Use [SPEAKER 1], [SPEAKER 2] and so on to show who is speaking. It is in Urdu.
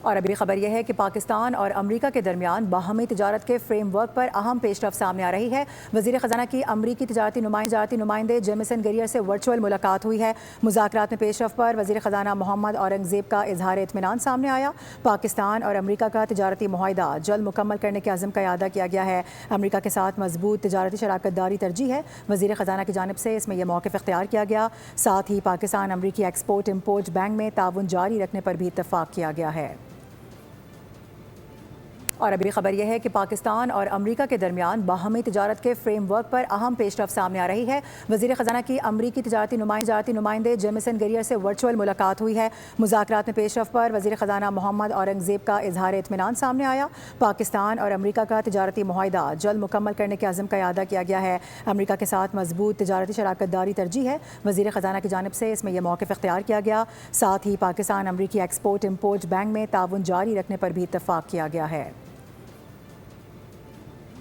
[SPEAKER 1] اور ابھی خبر یہ ہے کہ پاکستان اور امریکہ کے درمیان باہمی تجارت کے فریم ورک پر اہم پیش رفت سامنے آ رہی ہے۔ وزیر خزانہ کی امریکی تجارتی نمائندے جیمیسن گریئر سے ورچوئل ملاقات ہوئی ہے۔ مذاکرات میں پیش رفت پر وزیر خزانہ محمد اورنگزیب کا اظہار اطمینان سامنے آیا۔ پاکستان اور امریکہ کا تجارتی معاہدہ جلد مکمل کرنے کے عزم کا اعادہ کیا گیا ہے۔ امریکہ کے ساتھ مضبوط تجارتی شراکت داری ترجیح ہے۔ وزیر خزانہ کی جانب سے اس میں یہ موقف اختیار کیا گیا۔ ساتھ ہی پاکستان امریکی ایکسپورٹ امپورٹ بینک میں تعاون جاری رکھنے پر بھی اتفاق کیا گیا ہے۔ اور ابھی خبر یہ ہے کہ پاکستان اور امریکہ کے درمیان باہمی تجارت کے فریم ورک پر اہم پیش رفت سامنے آ رہی ہے۔ وزیر خزانہ کی امریکی تجارتی نمائندے جیمیسن گریئر سے ورچوئل ملاقات ہوئی ہے۔ مذاکرات میں پیش رفت پر وزیر خزانہ محمد اورنگزیب کا اظہار اطمینان سامنے آیا۔ پاکستان اور امریکہ کا تجارتی معاہدہ جلد مکمل کرنے کے عزم کا اعادہ کیا گیا ہے۔ امریکہ کے ساتھ مضبوط تجارتی شراکت داری ترجیح ہے۔ وزیر خزانہ کی جانب سے اس میں یہ موقف اختیار کیا گیا۔ ساتھ ہی پاکستان امریکی ایکسپورٹ امپورٹ بینک میں تعاون جاری رکھنے پر بھی اتفاق کیا گیا ہے۔